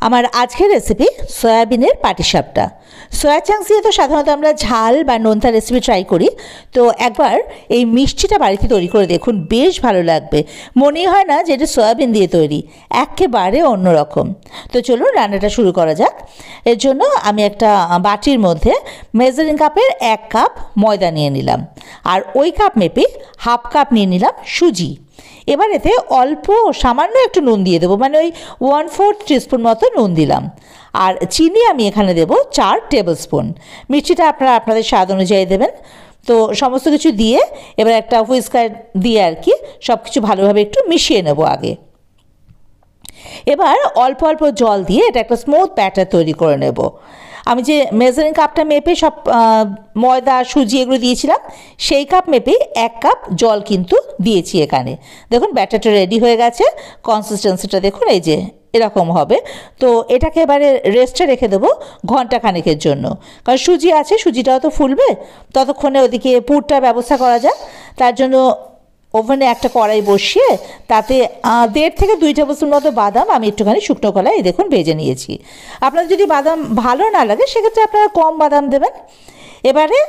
আমার আজকের রেসিপি সয়াবিনের পাটিসাপটা। সয়া চাংস দিয়ে তো সাধারণত আমরা ঝাল বা নোনতা রেসিপি ট্রাই করি, তো একবার এই মিষ্টিটা বাড়িতে তৈরি করে দেখুন, বেশ ভালো লাগবে। মনেই হয় না যে এটা সয়াবিন দিয়ে তৈরি, একেবারে অন্যরকম। তো চলুন রান্নাটা শুরু করা যাক। এর জন্য আমি একটা বাটির মধ্যে মেজারিং কাপের 1 কাপ ময়দা নিয়ে নিলাম, আর ওই কাপ মেপে হাফ কাপ নিয়ে নিলাম সুজি। এবার এতে অল্প সামান্য একটু নুন দিয়ে দেবো, মানে ওই 1/4 টিস্পুন মতো নুন দিলাম। আর চিনি আমি এখানে দেবো 4 টেবিল স্পুন। মিষ্টিটা আপনারা আপনাদের স্বাদ অনুযায়ী দেবেন। তো সমস্ত কিছু দিয়ে এবার একটা হুইস্কার দিয়ে আর কি সব কিছু ভালোভাবে একটু মিশিয়ে নেব আগে। এবার অল্প অল্প জল দিয়ে এটা একটা স্মুথ ব্যাটার তৈরি করে নেব। আমি যে মেজারিং কাপটা মেপে সব ময়দা সুজি এগুলো দিয়েছিলাম, সেই কাপ মেপেই 1 কাপ জল কিন্তু দিয়েছি এখানে। দেখুন ব্যাটারটা রেডি হয়ে গেছে। কনসিস্টেন্সিটা দেখুন, এই যে এরকম হবে। তো এটাকে এবারে রেস্টে রেখে দেবো ঘন্টাখানেকের জন্য, কারণ সুজি আছে, সুজিটাও তো ফুলবে। ততক্ষণে ওদিকে পুরটার ব্যবস্থা করা যাক। তার জন্য ওভেনে একটা কড়াই বসিয়ে তাতে 1.5 থেকে 2 টেবিল স্পুন মতো বাদাম আমি একটুখানি শুকনো কলাই দেখুন ভেজে নিয়েছি। আপনাদের যদি বাদাম ভালো না লাগে সেক্ষেত্রে আপনারা কম বাদাম দেবেন। এবারে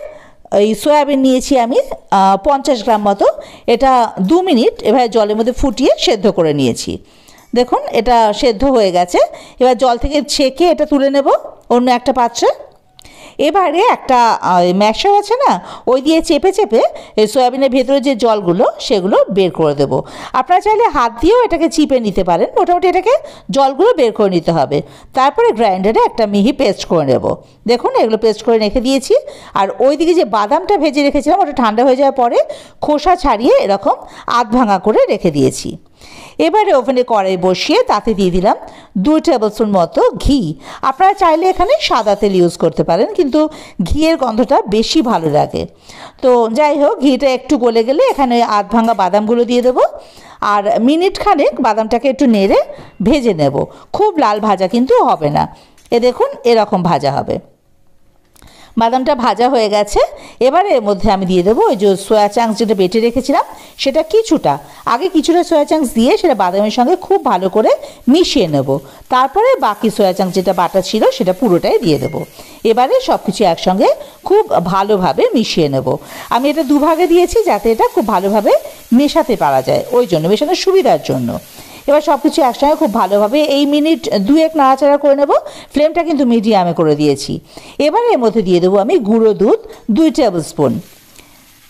এই সয়াবিন নিয়েছি আমি 50 গ্রাম মতো। এটা 2 মিনিট এভাবে জলের মধ্যে ফুটিয়ে সেদ্ধ করে নিয়েছি। দেখুন এটা সেদ্ধ হয়ে গেছে। এবার জল থেকে ছেঁকে এটা তুলে নেব অন্য একটা পাত্রে। এবারে একটা ম্যাশার আছে না, ওই দিয়ে চেপে চেপে এই সয়াবিনের ভেতরে যে জলগুলো সেগুলো বের করে দেবো। আপনারা চাইলে হাত দিয়েও এটাকে চিপে নিতে পারেন। মোটামুটি এটাকে জলগুলো বের করে নিতে হবে। তারপরে গ্রাইন্ডারে একটা মিহি পেস্ট করে নেব। দেখুন এগুলো পেস্ট করে রেখে দিয়েছি। আর ওই দিকে যে বাদামটা ভেজে রেখেছিলাম ওটা ঠান্ডা হয়ে যাওয়ার পরে খোসা ছাড়িয়ে এরকম আধ ভাঙা করে রেখে দিয়েছি। এবারে ওভেনে কড়াই বসিয়ে তাতে দিয়ে দিলাম 2 টেবিল স্পুন মতো ঘি। আপনারা চাইলে এখানে সাদা তেল ইউজ করতে পারেন, কিন্তু ঘিয়ের গন্ধটা বেশি ভালো লাগে। তো যাই হোক, ঘিটা একটু গলে গেলে এখানে আধ ভাঙা বাদামগুলো দিয়ে দেবো। আর মিনিট খানেক বাদামটাকে একটু নেড়ে ভেজে নেব। খুব লাল ভাজা কিন্তু হবে না। এ দেখুন এরকম ভাজা হবে। বাদামটা ভাজা হয়ে গেছে। এবারে এর মধ্যে আমি দিয়ে দেবো ওই যে সয়া চাংস যেটা বেটে রেখেছিলাম সেটা কিছুটা সয়া চাংস দিয়ে সেটা বাদামের সঙ্গে খুব ভালো করে মিশিয়ে নেব। তারপরে বাকি সয়া চাংস যেটা বাটা ছিল সেটা পুরোটাই দিয়ে দেবো। এবারে সব কিছু একসঙ্গে খুব ভালোভাবে মিশিয়ে নেব। আমি এটা দুভাগে দিয়েছি যাতে এটা খুব ভালোভাবে মেশাতে পারা যায়, ওই জন্য মেশানোর সুবিধার জন্য। এবার সব কিছু একসঙ্গে খুব ভালোভাবে এই মিনিট 2-1 নাড়াচাড়া করে নেব। ফ্লেমটা কিন্তু মিডিয়ামে করে দিয়েছি। এবার এর মধ্যে দিয়ে দেবো আমি গুঁড়ো দুধ 2 টেবিল স্পুন।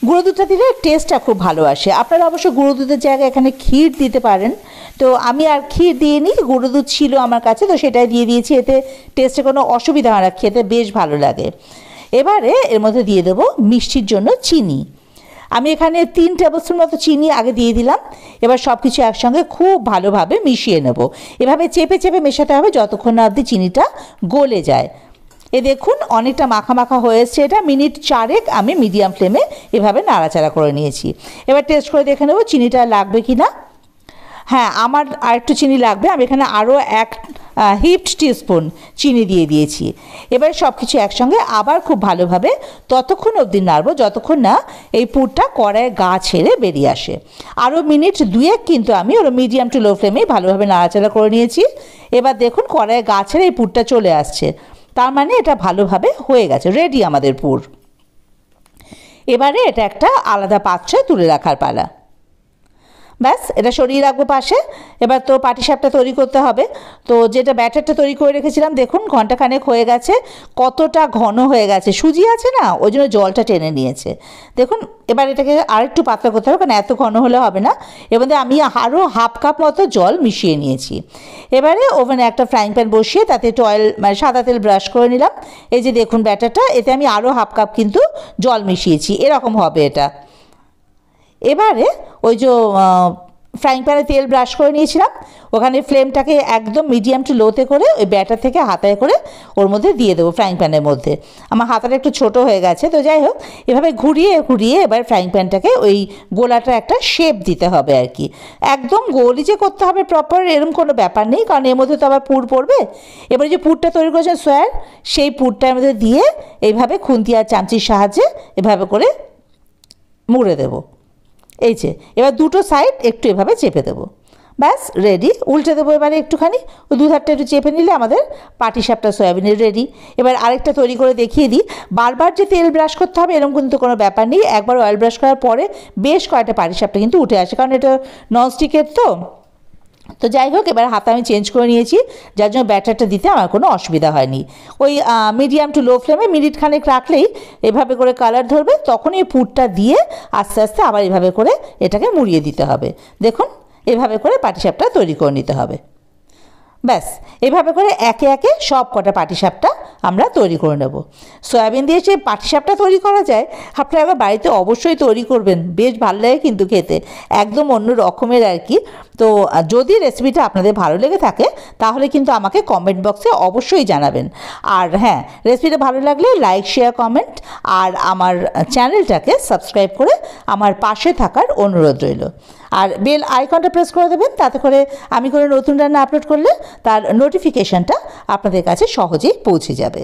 গুঁড়ো দুধটা দিলে টেস্টটা খুব ভালো আসে। আপনারা অবশ্য গুঁড়ো দুধের জায়গায় এখানে ক্ষীর দিতে পারেন। তো আমি আর ক্ষীর দিইনি, গুঁড়ো দুধ ছিল আমার কাছে, তো সেটাই দিয়ে দিয়েছি। এতে টেস্টে কোনো অসুবিধা হয় না, খেতে বেশ ভালো লাগে। এবারে এর মধ্যে দিয়ে দেবো মিষ্টির জন্য চিনি। আমি এখানে 3 টেবিল স্পুন মতো চিনি আগে দিয়ে দিলাম। এবার সব কিছু একসঙ্গে খুব ভালোভাবে মিশিয়ে নেব। এভাবে চেপে চেপে মেশাতে হবে যতক্ষণ না অবধি চিনিটা গলে যায়। এ দেখুন অনেকটা মাখা মাখা হয়ে এসছে। এটা মিনিট 4 আমি মিডিয়াম ফ্লেমে এভাবে নাড়াচাড়া করে নিয়েছি। এবার টেস্ট করে দেখে নেব চিনিটা লাগবে কি না। হ্যাঁ, আমার আর একটু চিনি লাগবে। আমি এখানে আরও 1 হিপড টিস্পুন চিনি দিয়ে দিয়েছি। এবার সব কিছু একসঙ্গে আবার খুব ভালোভাবে ততক্ষণ অবধি নাড়ব যতক্ষণ না এই পুরটা কড়াইয়ে গা ছেড়ে বেরিয়ে আসে। আরও মিনিট 2 কিন্তু আমি ওর মিডিয়াম টু লো ফ্লেমেই ভালোভাবে নাড়াচাড়া করে নিয়েছি। এবার দেখুন কড়াইয়ে গা ছেড়ে এই পুরটা চলে আসছে, তার মানে এটা ভালোভাবে হয়ে গেছে, রেডি আমাদের পুর। এবারে এটা একটা আলাদা পাত্রে তুলে রাখার পালা। ব্যাস, এটা সরিয়ে রাখবো পাশে। এবার তো পাটিসাপটা তৈরি করতে হবে। তো যেটা ব্যাটারটা তৈরি করে রেখেছিলাম দেখুন ঘন্টাখানেক হয়ে গেছে, কতটা ঘন হয়ে গেছে। সুজি আছে না, ওই জন্য জলটা টেনে নিয়েছে। দেখুন এবার এটাকে আরেকটু পাতলা করতে হবে, কারণ এত ঘন হলে হবে না। এর মধ্যে আমি আরও হাফ কাপ মতো জল মিশিয়ে নিয়েছি। এবারে ওভেনে একটা ফ্রাইং প্যান বসিয়ে তাতে একটু অয়েল মানে সাদা তেল ব্রাশ করে নিলাম। এই যে দেখুন ব্যাটারটা, এতে আমি আরও হাফ কাপ কিন্তু জল মিশিয়েছি, এরকম হবে এটা। এবারে ওই যে ফ্রাইং প্যানে তেল ব্রাশ করে নিয়েছিলাম, ওখানে ফ্লেমটাকে একদম মিডিয়াম টু লোতে করে ওই ব্যাটার থেকে হাতায় করে ওর মধ্যে দিয়ে দেবো ফ্রাইং প্যানের মধ্যে। আমার হাতাটা একটু ছোট হয়ে গেছে, তো যাই হোক এভাবে ঘুরিয়ে ঘুরিয়ে এবার ফ্রাইং প্যানটাকে ওই গোলাটা একটা শেপ দিতে হবে আর কি। একদম গোলই যে করতে হবে প্রপার এরকম কোনো ব্যাপার নেই, কারণ এর মধ্যে তো আবার পুর পড়বে। এবার যে পুরটা তৈরি করেছেন সয়ার, সেই পুরটার মধ্যে দিয়ে এইভাবে খুন্তি আর চামচির সাহায্যে এভাবে করে মুড়ে দেবো। এই যে এবার দুটো সাইড একটু এভাবে চেপে দেবো। ব্যাস রেডি। উল্টে দেবো এবারে একটুখানি, ওই দুধারটা একটু চেপে নিলে আমাদের পাটিসাপটা সয়াবিনের রেডি। এবার আরেকটা তৈরি করে দেখিয়ে দিই। বারবার যে তেল ব্রাশ করতে হবে এরকম কিন্তু কোনো ব্যাপার নেই। একবার অয়েল ব্রাশ করার পরে বেশ কয়েকটা পাটিসাপটা কিন্তু উঠে আসে, কারণ এটা ননস্টিকের তো যাই হোক, এবার হাতে আমি চেঞ্জ করে নিয়েছি, যার জন্য ব্যাটারটা দিতে আমার কোনো অসুবিধা হয়নি। ওই মিডিয়াম টু লো ফ্লেমে মিনিট খানেক রাখলেই এভাবে করে কালার ধরবে, তখনই এই পুরটা দিয়ে আস্তে আস্তে আবার এভাবে করে এটাকে মুড়িয়ে দিতে হবে। দেখুন এভাবে করে পাটিসাপটা তৈরি করে নিতে হবে। ব্যাস এভাবে করে একে একে সব কটা পাটিসাপটা আমরা তৈরি করে নেব। সয়াবিন দিয়ে যে পাটিসাপটা তৈরি করা যায় আপনারা আবার বাড়িতে অবশ্যই তৈরি করবেন, বেশ ভালো লাগে কিন্তু খেতে, একদম অন্য রকমের আর কি। তো যদি রেসিপিটা আপনাদের ভালো লেগে থাকে তাহলে কিন্তু আমাকে কমেন্ট বক্সে অবশ্যই জানাবেন। আর হ্যাঁ, রেসিপিটা ভালো লাগলে লাইক, শেয়ার, কমেন্ট আর আমার চ্যানেলটাকে সাবস্ক্রাইব করে আমার পাশে থাকার অনুরোধ রইল। আর বেল আইকনটা প্রেস করে দেবেন, তাতে করে আমি কোনো নতুন রান্না আপলোড করলে তার নোটিফিকেশানটা আপনাদের কাছে সহজেই পৌঁছে যাবে।